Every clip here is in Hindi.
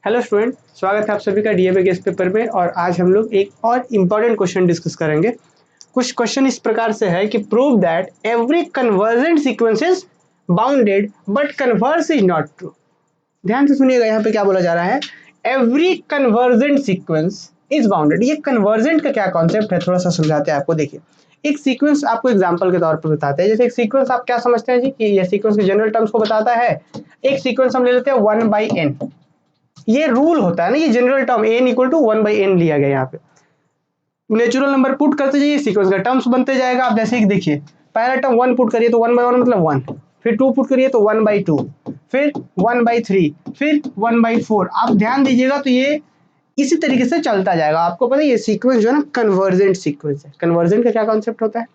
हेलो स्टूडेंट, स्वागत है आप सभी का डीएवी गेस्ट पेपर में। और आज हम लोग एक और इम्पॉर्टेंट क्वेश्चन डिस्कस करेंगे। कुछ क्वेश्चन इस प्रकार से है कि prove that every convergent sequence is bounded but converse is not true. ध्यान से सुनिएगा, यहाँ पे क्या बोला जा रहा है, every convergent sequence is bounded. ये कन्वर्जेंट का क्या कॉन्सेप्ट है, थोड़ा सा समझाते हैं आपको। देखिए, एक सीक्वेंस आपको एग्जांपल के तौर पर बताते हैं। जैसे एक सीक्वेंस आप क्या समझते हैं जी, कि ये सीक्वेंस के जनरल टर्म्स को बताता है। एक सीक्वेंस हम ले लेते हैं 1/n। ये रूल होता है ना, ये general term n equal to 1/n लिया गया। यहाँ पे नेचुरल नंबर पुट करते जाइए, सीक्वेंस का टर्म्स बनते जाएगा। आप जैसे कि देखिए, पहला टर्म 1 पुट करिए तो 1/1 मतलब 1, फिर 2 पुट करिए तो 1/2, फिर 1/3, फिर 1/4। आप ध्यान दीजिएगा तो ये इसी तरीके से चलता जाएगा। आपको पता है ये सीक्वेंस जो है ना, कन्वर्जेंट सीक्वेंस है। कन्वर्जेंट का क्या कॉन्सेप्ट होता है,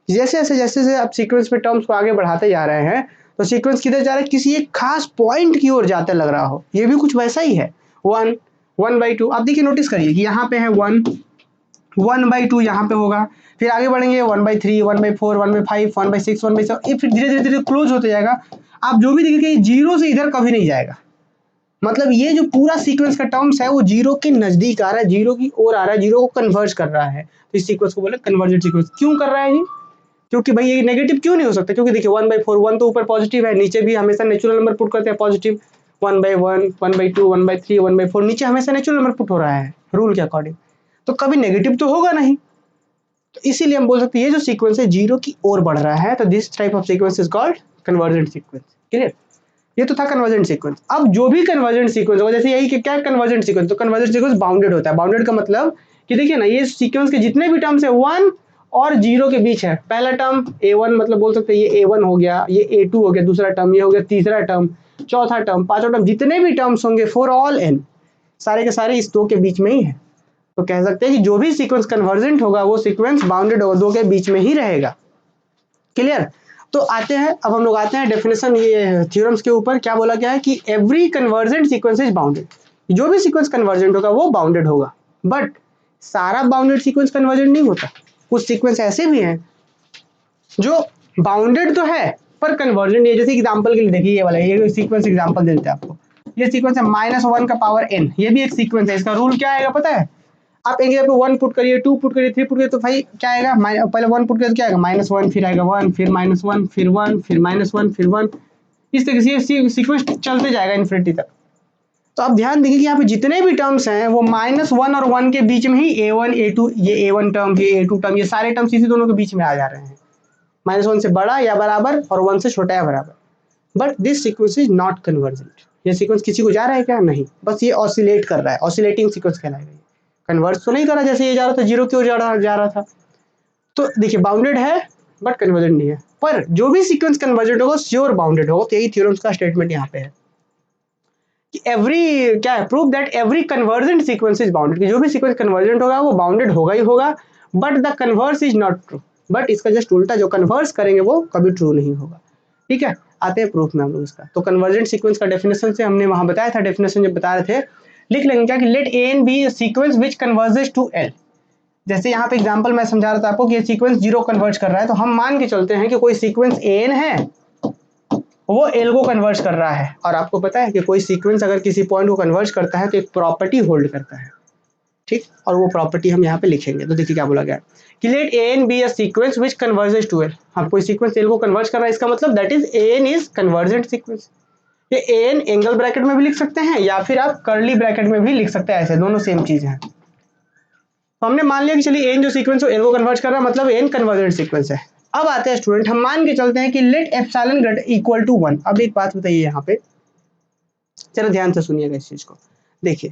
जैसे जैसे आप सीक्वेंस में टर्म्स को आगे बढ़ाते जा रहे हैं तो सीक्वेंस किधर जा रहा है, किसी एक खास पॉइंट की ओर जाते लग रहा हो। ये भी कुछ वैसा ही है। 1/2 आप देखिए, नोटिस करिए कि यहाँ पे है 1/2 यहाँ पे होगा, फिर आगे बढ़ेंगे 1/3, 1/4, 1/5, 1/6, 1/7, ये फिर धीरे धीरे क्लोज होते जाएगा। आप जो भी देखिए, जीरो से इधर कभी नहीं जाएगा। मतलब ये जो पूरा सीक्वेंस का टर्म्स है वो जीरो के नजदीक आ रहा है, जीरो की ओर आ रहा है, जीरो को कन्वर्ज कर रहा है। तो इस सीक्वेंस को बोले कन्वर्जेंट सीक्वेंस। क्यों कर रहा है जी, क्योंकि भाई ये नेगेटिव क्यों नहीं हो सकता, क्योंकि देखिए 1/4, 1 तो ऊपर पॉजिटिव है, नीचे भी हमेशा नेचुरल नंबर पुट करते हैं पॉजिटिव। 1/1, 1/2, 1/3, 1/4, नीचे हमेशा नेचुरल नंबर पुट हो रहा है रूल के अकॉर्डिंग, तो कभी नेगेटिव तो होगा नहीं। तो इसीलिए हम बोल सकते हैं ये जो सीक्वेंस है जीरो की ओर बढ़ रहा है, तो this type of sequence is called convergent sequence. Clear, ये तो था कन्वर्जेंट सीक्वेंस। अब जो भी कन्वर्जेंट सीक्वेंस होगा, जैसे यही कि क्या कन्वर्जेंट सीक्वेंस, तो कन्वर्जेंट सीक्वेंस बाउंडेड होता है। बाउंडेड का मतलब कि देखिए ना, ये सीक्वेंस के जितने भी टर्म्स है 1 और 0 के बीच है। पहला टर्म a1 मतलब बोल सकते हैं ये a1 हो गया, ये a2 हो गया, दूसरा टर्म ये हो गया, तीसरा टर्म, चौथा टर्म, पांचवा टर्म, जितने भी टर्म्स होंगे फॉर ऑल n, सारे के सारे इस दो के बीच में ही है। तो कह सकते हैं कि जो भी सीक्वेंस कन्वर्जेंट होगा वो सीक्वेंस बाउंडेड होगा, दो के बीच में ही रहेगा। क्लियर। तो आते हैं, अब हम लोग आते हैं डेफिनेशन, ये थ्योरम्स के ऊपर क्या बोला गया है कि every convergent sequence is bounded. जो भी सीक्वेंस कन्वर्जेंट होगा वो बाउंडेड होगा, बट सारा बाउंडेड सीक्वेंस कन्वर्जेंट नहीं होता। कुछ सीक्वेंस ऐसे भी हैं जो बाउंडेड तो है पर कन्वर्जेंट नहीं है। जैसे एग्जांपल के लिए देखिए, ये वाला, ये सीक्वेंस एग्जांपल देते हैं आपको। ये सीक्वेंस है -1 का पावर n, ये भी एक सीक्वेंस है। इसका रूल क्या आएगा पता है, आप एक जगह पे 1 पुट करिए, 2 पुट करिए, 3 पुट करिए, तो भाई क्या आएगा, पहले 1 पुट करिए तो क्या आएगा -1, फिर आएगा 1, फिर -1, फिर 1, फिर -1, फिर 1। इस तरीके से ये सीक्वेंस चलते जाएगा इन्फिनिटी तक। तो आप ध्यान देखिए कि यहाँ पे जितने भी टर्म्स हैं वो -1 और 1 के बीच में ही a1, a2, ये a1 टर्म, ये a2 टर्म, ये सारे टर्म्स इसी दोनों के बीच में आ जा रहे हैं। -1 से बड़ा या बराबर और 1 से छोटा या बराबर। But this sequence is not convergent. ये सीक्वेंस किसी को जा रहा है क्या, नहीं, बस ये ऑसिलेट कर रहा है, ऑसिलेटिंग सीक्वेंस कहलाएगा। कन्वर्ज तो नहीं कर रहा, जैसे ये जा रहा था जीरो की ओर जा रहा था। तो देखिए बाउंडेड है बट कन्वर्जेंट नहीं है। पर जो भी सीक्वेंस कन्वर्जेंट होगा श्योर बाउंडेड होगा। तो यही थ्योरम्स का स्टेटमेंट यहाँ पे है कि एवरी क्या है, prove that every convergent sequence is bounded, कि जो भी सीक्वेंस कन्वर्जेंट होगा वो बाउंडेड होगा ही होगा, but the converse is not true. But इसका जस्ट उल्टा, जो कन्वर्स करेंगे वो कभी ट्रू नहीं होगा। ठीक है, आते हैं प्रूफ में हम लोग इसका। तो कन्वर्जेंट सीक्वेंस का डेफिनेशन से हमने वहां बताया था, डेफिनेशन जब बता रहे थे, लिख लेंगे क्या कि let a n be sequence which converges to l. जैसे यहाँ पे एग्जांपल मैं समझा रहा था आपको कि ये सीक्वेंस जीरो कन्वर्ज कर रहा है, तो हम मान के चलते हैं कि कोई सीक्वेंस एन है वो एल को कन्वर्ज कर रहा है। और आपको पता है कि कोई सीक्वेंस अगर किसी पॉइंट को कन्वर्ज करता है तो एक प्रॉपर्टी होल्ड करता है, ठीक, और वो प्रॉपर्टी हम यहाँ पे लिखेंगे। तो देखिए क्या बोला गया कि let a n be a sequence which converges to l. हम कोई सीक्वेंस एल को कन्वर्ज कर रहा है, इसका मतलब that is a n is convergent sequence. ये ए एन एंगल ब्रैकेट में भी लिख सकते हैं या फिर आप कर्ली ब्रैकेट में भी लिख सकते हैं, ऐसे दोनों सेम चीज है। तो हमने मान लिया कि चलिए एन जो सीक्वेंस है एल को कन्वर्ज कर रहा है, मतलब एन कन्वर्जेंट सीक्वेंस है। अब आते हैं स्टूडेंट, हम मान के चलते हैं कि let epsilon greater equal to 1। अब एक बात बताइए यहाँ पे, चलो ध्यान से सुनिएगा इस चीज को। देखिए,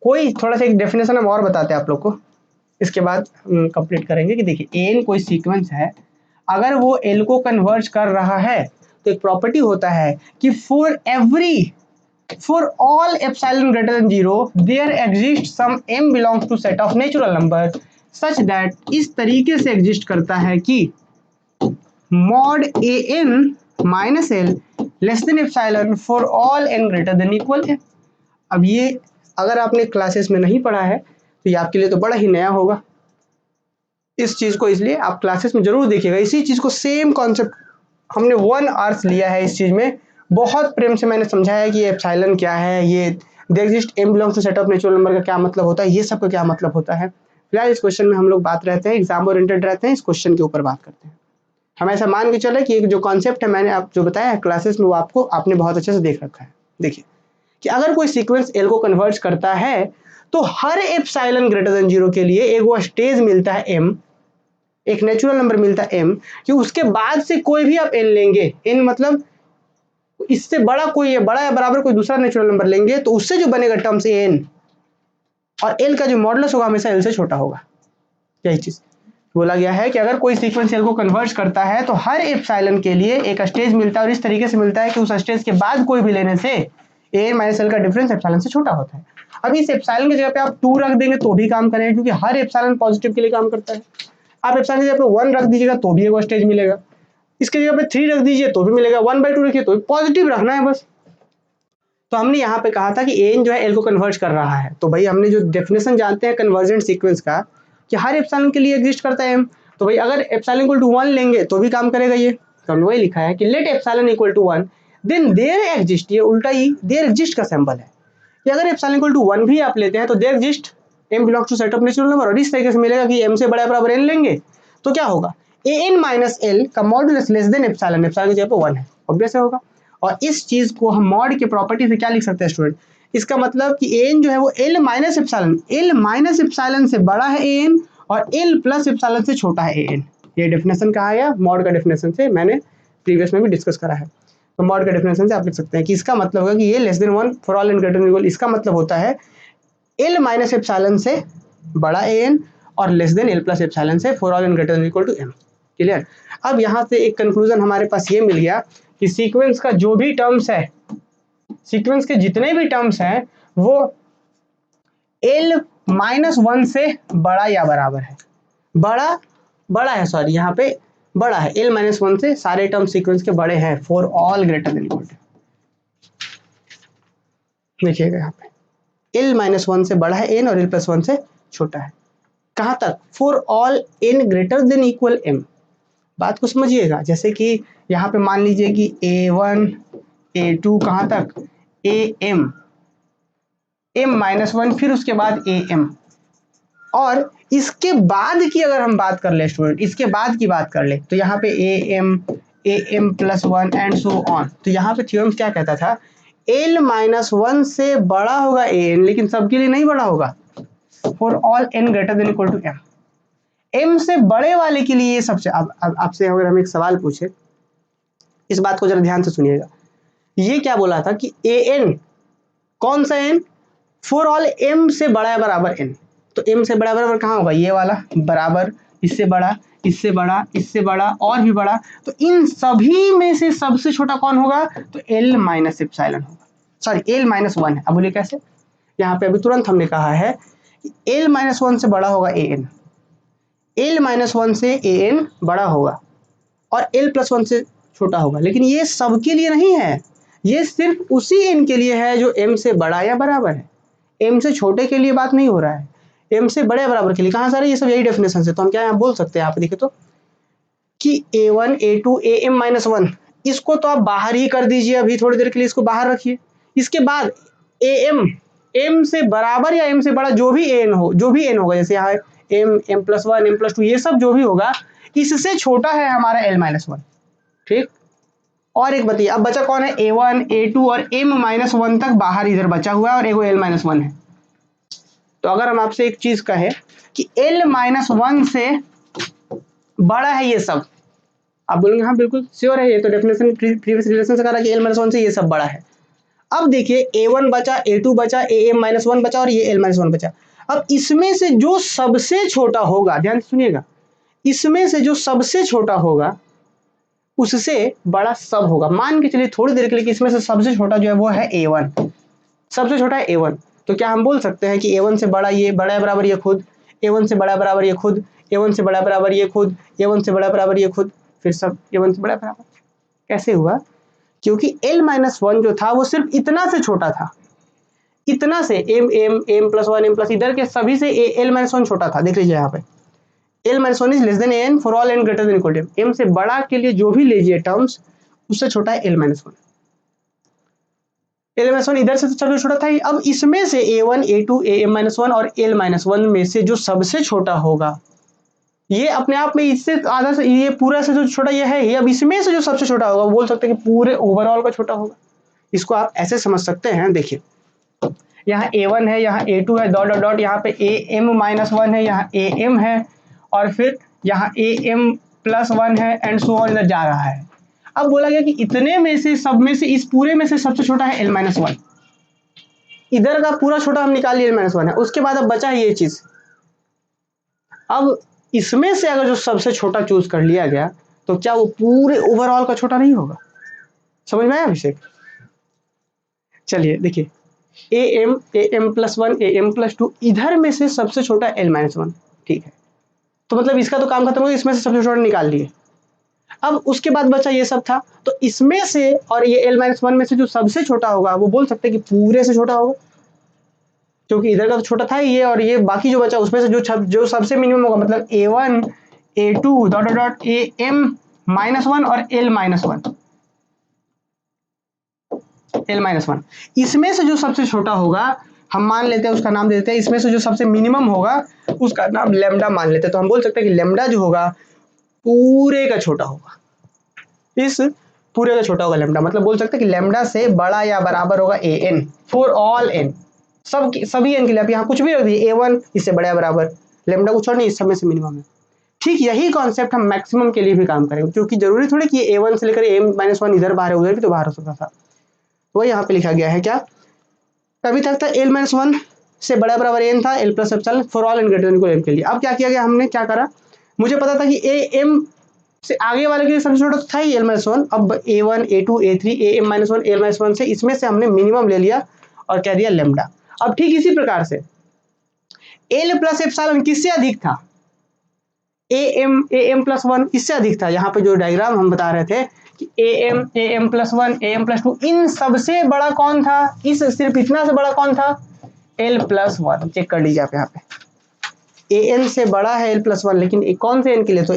कोई थोड़ा सा एक डेफिनेशन हम और बताते हैं आप लोग को, इसके बाद कंप्लीट करेंगे। कि देखिए एन कोई सीक्वेंस है, अगर वो एल को कन्वर्ज कर रहा है तो एक प्रॉपर्टी होता है कि for all epsilon greater than 0 there exists some m belongs to set of natural number such that इस तरीके से एग्जिस्ट करता है कि mod an minus l less than epsilon for all n greater than equal n। अब ये अगर आपने क्लासेस में नहीं पढ़ा है तो ये आपके लिए तो बड़ा ही नया होगा इस चीज को, इसलिए आप क्लासेस में जरूर देखिएगा। इसी चीज को सेम कॉन्सेप्ट हमने 1 आवर्स लिया है इस चीज में, बहुत प्रेम से मैंने समझाया कि ये एप्सिलॉन क्या है, ये there exist m belongs to set of natural number का क्या मतलब होता है, ये सब का क्या मतलब होता है। फिलहाल इस क्वेश्चन में हम लोग बात रहते हैं, एग्जाम ओरिएंटेड रहते हैं, इस क्वेश्चन के ऊपर बात करते हैं। हम ऐसा मान के चले कि एक जो कॉन्सेप्ट है मैंने आप जो बताया है क्लासेस में वो आपने बहुत अच्छे से देख रखा है। देखिए कि अगर कोई सीक्वेंस एल को कन्वर्ट करता है तो हर एप्सिलॉन ग्रेटर देन 0 के लिए एक वो स्टेज मिलता है एम, एक नेचुरल नंबर मिलता है एम, कि उसके बाद से कोई भी आप एन लेंगे, एन मतलब इससे बड़ा कोई है, बड़ा या बराबर कोई दूसरा नेचुरल नंबर लेंगे तो उससे जो बनेगा टर्म्स एन, और एल का जो मॉडुलस होगा हमेशा एल से छोटा होगा। यही चीज बोला गया है कि अगर कोई सीक्वेंस एल को कन्वर्ट करता है तो हर एप्सिलॉन के लिए एक स्टेज मिलता है, और इस तरीके से मिलता है कि उस स्टेज के बाद कोई भी लेने से एन माइनस एल का डिफरेंस एप्सिलॉन से छोटा होता है। अब इस एप्सिलॉन की जगह पे आप 2 रख देंगे तो भी काम करेगा, क्योंकि हर एप्सिलॉन पॉजिटिव के लिए काम करता है। आप एप्सिलॉन की जगह पे 1 रख दीजिएगा तो भी एक स्टेज मिलेगा, इसकी जगह पे 3 रख दीजिए तो भी मिलेगा, 1/2 रखिए तो पॉजिटिव रखना है बस। तो हमने यहाँ पे कहा था कि एन जो है एल को कन्वर्ट कर रहा है, तो भाई हमने जो डेफिनेशन जानते हैं कन्वर्जेंट सीक्वेंस का कि हर एप्सिलॉन के लिए एग्जिस्ट करता है एम, तो भाई अगर एप्सिलॉन इक्वल टू 1 लेंगे तो भी काम करेगा ये। तो हमने वही लिखा है कि let epsilon equal to 1 then there exist, ये उल्टा ही देयर एग्जिस्ट का सिंबल है कि अगर एप्सिलॉन इक्वल टू 1 भी आप लेते हैं तो there exist m belongs to set of natural number, और इस तरीके से मिलेगा कि एम से बड़ा बराबर एन लेंगे तो क्या होगा, ए एन माइनस एल का modulus less then epsilon, epsilon की जगह पे 1 है, ऑब्वियस होगा। और इस चीज को हम मॉड की प्रॉपर्टी से क्या लिख सकते हैं स्टूडेंट, इसका मतलब कि एन जो है वो एल माइनस एप्सिलॉन से बड़ा है एन, और एल प्लस एप्सिलॉन से छोटा है एन। ये डेफिनेशन कहा है मॉड का डेफिनेशन से, मैंने प्रीवियस में भी डिस्कस करा है। तो मॉड का डेफिनेशन से आप लिख सकते हैं कि इसका मतलब होगा कि ये less than 1 for all N greater than equal, इसका मतलब होता है एल माइनस एप्सिलॉन से बड़ा एन और less than L plus epsilon से for all N greater than equal to M. Clear. अब यहाँ से एक कंक्लूजन हमारे पास ये मिल गया कि सीक्वेंस का जो भी टर्म्स है, सीक्वेंस के जितने भी टर्म्स हैं वो एल माइनस 1 से बड़ा या बराबर है, बड़ा है सॉरी, यहाँ पे बड़ा है, एल माइनस 1 से सारे टर्म सीक्वेंस के बड़े हैं for all greater than equal to. देखिएगा यहाँ पे एल माइनस 1 से बड़ा है एन और एल प्लस 1 से छोटा है, कहाँ तक, for all N greater than equal m. बात को समझिएगा, जैसे कि यहाँ पे मान लीजिए कि a1 a2 कहाँ तक am, m माइनस 1 फिर उसके बाद am, और इसके बाद की अगर हम बात कर ले स्टूडेंट, इसके बाद की बात कर ले तो यहाँ पे am plus 1 and so on. तो यहाँ पे थ्योरम क्या कहता था, l माइनस 1 से बड़ा होगा an लेकिन सबके लिए नहीं बड़ा होगा, for all n greater than equal to m। m से बड़े वाले के लिए ये सबसे, अब आपसे अगर हम एक सवाल पूछे, इस बात को जरा ध्यान से सुनिएगा, ये क्या बोला था कि an कौन सा n, फॉर ऑल m से बड़ा है बराबर n, तो m से बड़ा बराबर कहाँ होगा, ये वाला बराबर, इससे बड़ा, इससे बड़ा, इससे बड़ा और भी बड़ा, तो इन सभी में से सबसे छोटा कौन होगा, तो l माइनस एप्सिलॉन होगा, सॉरी l माइनस 1 है। अब बोलिए कैसे, यहाँ पे अभी तुरंत हमने कहा है कि l माइनस 1 से बड़ा होगा an, l माइनस 1 से an बड़ा होगा और l प्लस 1 से छोटा होगा, लेकिन ये सबके लिए नहीं है, ये सिर्फ उसी n के लिए है जो m से बड़ा या बराबर है, m से छोटे के लिए बात नहीं हो रहा है, m से बड़े बराबर के लिए। कहाँ सारे ये सब यही डेफिनेशन से, तो हम क्या यहाँ बोल सकते हैं, आप देखिए तो कि a1 a2 am माइनस 1 इसको तो आप बाहर ही कर दीजिए, अभी थोड़ी देर के लिए इसको बाहर रखिए, इसके बाद am m से बराबर या m से बड़ा जो भी n हो, जो भी n होगा, जैसे यहाँ m प्लस 1 m प्लस 2 ये सब जो भी होगा, इससे छोटा है हमारा l माइनस 1, ठीक। और एक बताइए अब बचा कौन है, a1 a2 और m माइनस 1 तक बाहर इधर बचा हुआ है और एगो l माइनस 1 है। तो अगर हम आपसे एक चीज कहें कि l माइनस 1 से बड़ा है ये सब, आप बोलेंगे हाँ बिल्कुल श्योर है, ये तो डेफिनेशन प्रीवियस रिलेशन से कह रहा है कि l माइनस 1 से ये सब बड़ा है। अब देखिए a1 बचा, a2 बचा, am माइनस 1 बचा और ये l माइनस 1 बचा। अब इसमें से जो सबसे छोटा होगा, ध्यान से सुनिएगा, इसमें से जो सबसे छोटा होगा उससे बड़ा सब होगा। मान के चलिए थोड़ी देर के लिए कि इसमें से सबसे छोटा जो है वो है a1, सबसे छोटा है a1, तो क्या हम बोल सकते हैं कि a1 से बड़ा ये, बड़ा बराबर ये खुद, a1 से बड़ा बराबर ये खुद, a1 से बड़ा बराबर ये खुद, a1 से बड़ा बराबर ये खुद, फिर सब a1 से बड़ा बराबर। कैसे हुआ, क्योंकि l माइनस 1 जो था वो सिर्फ इतना से छोटा था, इतना से m प्लस 1 m प्लस इधर के सभी से l माइनस 1 छोटा था। देख लीजिए यहाँ पे l minus 1 is less than n for all n greater than equal to m से बड़ा के लिए जो भी लीजिए टर्म्स उससे छोटा है l minus 1। L minus one इधर से तो सबसे छोटा था ही। अब इसमें से A1 A2 AM-1 और L-1 में से जो सबसे छोटा होगा, ये अपने आप में इससे आधा से ये पूरा से जो छोटा ये है ही, अब इसमें से जो सबसे छोटा होगा वो बोल सकते हैं कि पूरे ओवरऑल का छोटा होगा। इसको आप ऐसे समझ सकते हैं, देखिए यहाँ A1 है, यहाँ A2 है, डॉट डॉट डॉट, यहाँ पे AM-1 है, यहाँ AM है, और फिर यहाँ AM+1 है, एंड सो ऑन इधर जा रहा है। अब बोला गया कि इतने में से सब में से इस पूरे में से सबसे छोटा है L-1, इधर का पूरा छोटा हम निकाल लिए L-1 है। उसके बाद अब बचा है ये चीज। अब इसमें से अगर जो सबसे छोटा चूज कर लिया गया तो क्या वो पूरे ओवरऑल का छोटा नहीं होगा? समझ में आया अभिषेक? चलिए देखिए, AM+1 AM+2, इधर में से सबसे छोटा L-1, ठीक है, तो मतलब इसका तो काम खत्म हो गया, इसमें से सबसे छोटा निकाल लिए। अब उसके बाद बचा ये सब था, तो इसमें से और ये L-1 में से जो सबसे छोटा होगा वो बोल सकते हैं कि पूरे से छोटा होगा, क्योंकि इधर का तो छोटा था ये, और ये बाकी जो बचा उसमें से जो सबसे मिनिमम होगा, मतलब A1 A2 dot dot dot AM-1 और L-1, इसमें से जो सबसे छोटा होगा हम मान लेते हैं उसका नाम दे देते हैं, इसमें से जो सबसे मिनिमम होगा उसका नाम लैम्डा मान लेते हैं। तो हम बोल सकते हैं कि लैम्डा जो होगा पूरे का छोटा होगा, इस पूरे का छोटा होगा लैम्डा, मतलब बोल सकते हैं कि लैम्डा से बड़ा या बराबर होगा AN फॉर ऑल n, सभी n के लिए। आप यहाँ कुछ भी रख दीजिए, A1 इससे बड़ा या बराबर, लैम्डा कुछ और नहीं, इस सब में से मिनिमम है। ठीक यही कॉन्सेप्ट हम मैक्सिमम के लिए भी काम करेंगे, क्योंकि जरूरी थोड़ी कि A1 से लेकर AM-1 इधर बाहर है, उधर भी तो बाहर हो सकता था। वो यहाँ पे लिखा गया है क्या, अभी तक था L-1 से बड़ा बराबर n था, L+ε for all n greater than equal m के लिए। अब क्या किया गया, हमने क्या करा, मुझे पता था कि AM से आगे वाले के लिए सबसे छोटा था ही L-1, अब A1 A2 A3 AM-1 L-1 से इसमें से हमने मिनिमम ले लिया और कह दिया लैम्डा। अब ठीक इसी प्रकार से L+ε किससे अधिक था, AM+1 इससे अधिक था। यहाँ पे जो डायग्राम हम बता रहे थे कि AM+1 AM+2 इन सबसे बड़ा कौन था, इस सिर्फ इतना से बड़ा कौन था, L+1। चेक कर लीजिए आप यहाँ पे, AN से बड़ा है L+1, लेकिन कौन से n के लिए, तो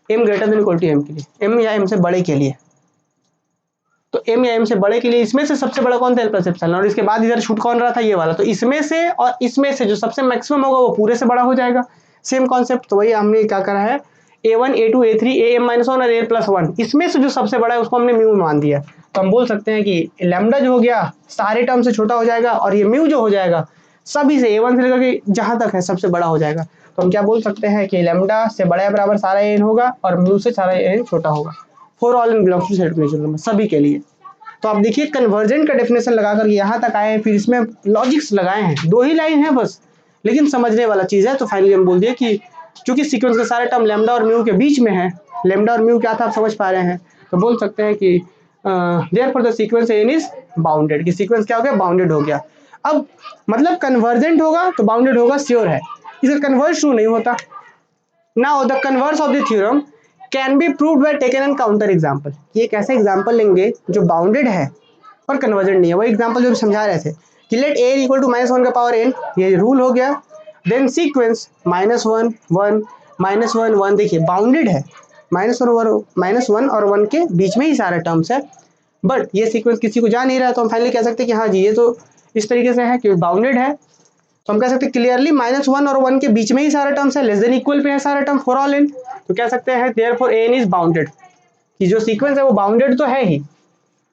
M greater than equal to m के लिए, m या m से बड़े के लिए। तो m या m से बड़े के लिए इसमें से सबसे बड़ा कौन था, L+ε, और इसके बाद इधर छूट कौन रहा था, ये वाला। तो इसमें से और इसमें से जो सबसे मैक्सिमम होगा वो पूरे से बड़ा हो जाएगा, सेम कॉन्सेप्ट। तो वही हमने क्या करा है, A1 A2 A3 AM-1 और L+1, इसमें से जो सबसे बड़ा है उसको हमने म्यू मान दिया। तो हम बोल सकते हैं कि लैम्डा जो हो गया सारे टर्म से छोटा हो जाएगा, और ये म्यू जो हो जाएगा सभी से A1 से लेकर के जहां तक है सबसे बड़ा हो जाएगा। तो हम क्या बोल सकते हैं कि लैम्डा से बड़ा या बराबर सारा n होगा, और म्यू से सारा n छोटा होगा, for all n belongs to set natural number, सभी के लिए। तो आप देखिए कन्वर्जेंट का डेफिनेशन लगाकर यहाँ तक आए हैं, फिर इसमें लॉजिक्स लगाए हैं, 2 ही लाइन है बस, लेकिन समझने वाला चीज है। तो फाइनली हम बोल दिए कि चूंकि सीक्वेंस के सारे टर्म लैम्डा और म्यू के बीच में है, लैम्डा और म्यू क्या था आप समझ पा रहे हैं, तो बोल सकते हैं कि therefore the sequence n is bounded, कि सीक्वेंस क्या हो गया, बाउंडेड हो गया। अब मतलब कन्वर्जेंट होगा तो बाउंडेड होगा, श्योर है। इसे कन्वर्ज क्यों नहीं होता, now the converse of the theorem can be proved bye taken N counter example. ये एक ऐसा एग्जांपल लेंगे जो बाउंडेड है और कन्वर्जेंट नहीं है। वही एग्जांपल जो हम समझा रहे थे कि लेट a इक्वल टू -1 का पावर n, ये रूल हो गया। देन सीक्वेंस -1 1 -1 1, देखिए बाउंडेड है, -1 और 1 के बीच में ही सारे टर्म्स है, बट ये सीक्वेंस किसी को जा नहीं रहा है। तो हम फाइनली कह सकते हैं कि हाँ जी ये तो इस तरीके से है कि बाउंडेड है। तो हम कह सकते हैं क्लियरली -1 और 1 के बीच में ही सारा टर्म्स है, लेस देन इक्वल पे है सारा टर्म फॉर ऑल n। तो कह सकते हैं देयरफॉर n इज बाउंडेड, कि जो सीक्वेंस है वो बाउंडेड तो है ही,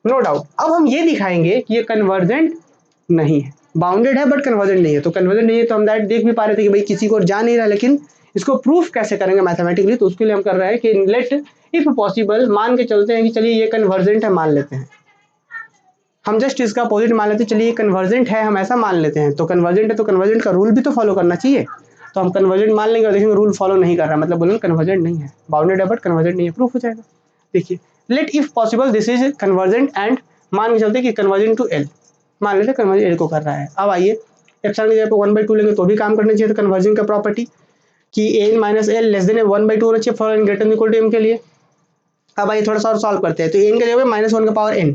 नो डाउट। अब हम ये दिखाएंगे कि ये कन्वर्जेंट नहीं है, बाउंडेड है बट कन्वर्जेंट नहीं है। तो कन्वर्जेंट नहीं है तो हम दैट देख भी पा रहे थे कि भाई किसी को जा नहीं रहा, लेकिन इसको प्रूफ कैसे करेंगे मैथमेटिकली, तो उसके लिए हम कर रहे हैं कि लेट इफ पॉसिबल मान के चलते हैं कि चलिए ये कन्वर्जेंट है, मान लेते हैं हम, जस्ट इसका अपोजिट मान लेते हैं, चलिए कन्वर्जेंट है हम ऐसा मान लेते हैं। तो कन्वर्जेंट है तो कन्वर्जेंट का रूल भी तो फॉलो करना चाहिए, तो हम कन्वर्जेंट मान लेंगे और देखेंगे रूल फॉलो नहीं कर रहा, मतलब बोलेंगे कन्वर्जेंट नहीं है, बाउंडेड है बट कन्वर्जेंट नहीं है, प्रूफ हो जाएगा। देखिए let if possible this is convergent and मान के चलते कि कन्वर्जेंट टू एल, मान लेते कन्वर्जेंट एल को कर रहा है। अब आइए एप्सिलॉन की जगह पे 1/2 लेंगे तो भी काम करना चाहिए। तो कन्वर्जेंट का प्रॉपर्टी कि n minus l less than 1/2 होना चाहिए for n greater than equal to m के लिए। अब आइए थोड़ा सा और सॉल्व करते हैं। तो n के जगह पे -1 का पावर n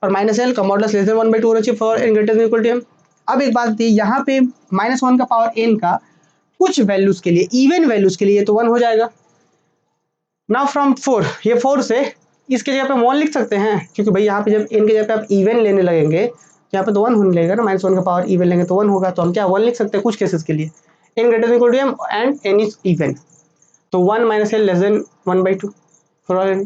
और -l का मॉडुलस लेस देन 1/2 होना चाहिए for n greater than equal to m। अब एक बात थी यहाँ पे -1 का पावर n का कुछ वैल्यूज के लिए, इवन वैल्यूज के लिए तो 1 हो जाएगा। नाउ फ्रॉम 4, ये 4 से इसके जगह पे 1 लिख सकते हैं, क्योंकि भाई यहाँ पे जब n की जगह पे आप इवन लेने लगेंगे यहाँ पे तो 1 होने लगेगा ना, -1 का पावर इवन लेंगे तो 1 होगा, तो हम क्या 1 लिख सकते हैं कुछ केसेस के लिए, n greater than equal to m and n is even, तो 1 minus l less than 1/2 for all n।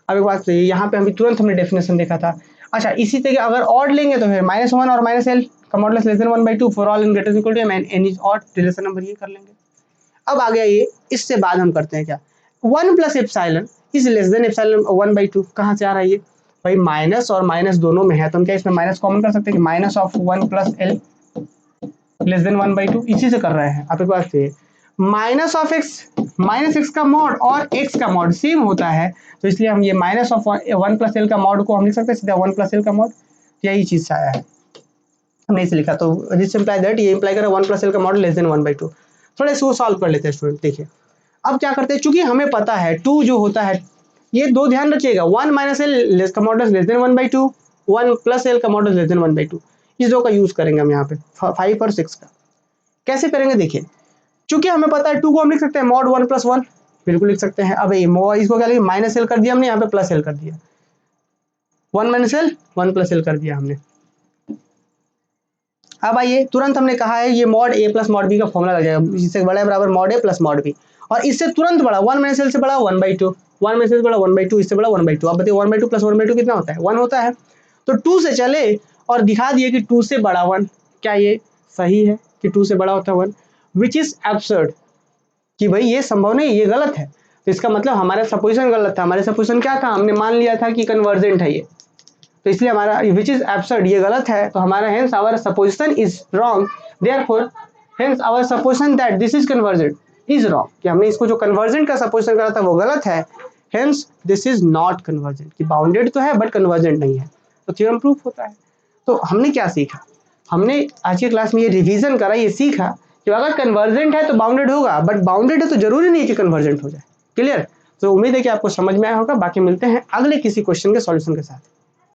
अब एक बात सही है, यहाँ पे तुरंत हमने डेफिनेशन देखा था। अच्छा, इसी तरह अगर ऑड लेंगे तो फिर -1 और -l का modulus less than 1/2 for all n greater than equal to m and n is odd, relation number ये कर लेंगे। अब आ गया ये, इससे बाद हम करते हैं क्या, 1 plus epsilon is less then epsilon 1/2, कहाँ से आ रहा है ये भाई, माइनस और माइनस दोनों में है, तो हम क्या इसमें माइनस कॉमन कर सकते हैं कि minus of 1 plus l less than 1/2, इसी से कर रहे हैं। आपके पास से minus of x, minus x का मॉड और x का मॉड सेम होता है, तो इसलिए हम ये माइनस ऑफ 1 प्लस l का मॉड को हम लिख सकते हैं सीधा 1 प्लस l का मॉड, यही चीज से आया है, हमने इसे लिखा। तो दिस इंप्लाई दैट, ये इंप्लाई कर रहा है 1 प्लस l का मॉड लेस देन 1/2। थोड़ा इसको सॉल्व कर लेते हैं स्टूडेंट। देखिए अब क्या करते हैं, चूंकि हमें पता है 2 जो होता है, ये दो ध्यान रखिएगा, 1 माइनस l लेस का modulus less than 1/2, 1 plus l का मॉडुलस लेस देन 1/2, इस दो का यूज करेंगे हम यहाँ पे 5 और 6 का। कैसे करेंगे देखिए, चूंकि हमें पता है 2 को हम लिख सकते हैं मॉड 1 प्लस 1, बिल्कुल लिख सकते हैं। अब ये इसको क्या लिखे, माइनस l कर दिया हमने, यहाँ पे प्लस l कर दिया, 1 माइनस l 1 प्लस l कर दिया हमने। अब आइए, तुरंत हमने कहा है ये mod a plus mod b का फॉर्मूला लग जाएगा, इससे बड़ा है बराबर mod a plus mod b, और इससे तुरंत बड़ा 1 माइनस l से बड़ा 1/2, 1 माइनस l से बड़ा 1/2, इससे बड़ा 1/2। अब बताइए 1/2 प्लस 1/2 कितना होता है, 1 होता है। तो 2 से चले और दिखा दिए कि 2 से बड़ा 1, क्या ये सही है कि 2 से बड़ा होता है 1, विच इज एब्सर्ड, कि भाई ये संभव नहीं, ये गलत है। तो इसका मतलब हमारा सपोजिशन गलत था। हमारे सपोजिशन क्या था, हमने मान लिया था कि कन्वर्जेंट है ये, तो इसलिए हमारा विच इज एब्सर्ड ये गलत है, तो हमारा hence our supposition is wrong, therefore hence our supposition that this is convergent is wrong, कि हमने इसको जो कन्वर्जेंट का सपोजिशन करा था वो गलत है, hence this is not convergent, कि बाउंडेड तो है बट कन्वर्जेंट नहीं है, तो थ्योरम प्रूफ होता है। तो हमने क्या सीखा, हमने आज की क्लास में ये रिवीजन करा, ये सीखा कि अगर कन्वर्जेंट है तो बाउंडेड होगा, बट बाउंडेड है तो जरूरी नहीं कि कन्वर्जेंट हो जाए। क्लियर? तो उम्मीद है कि आपको समझ में आया होगा। बाकी मिलते हैं अगले किसी क्वेश्चन के सॉल्यूशन के साथ।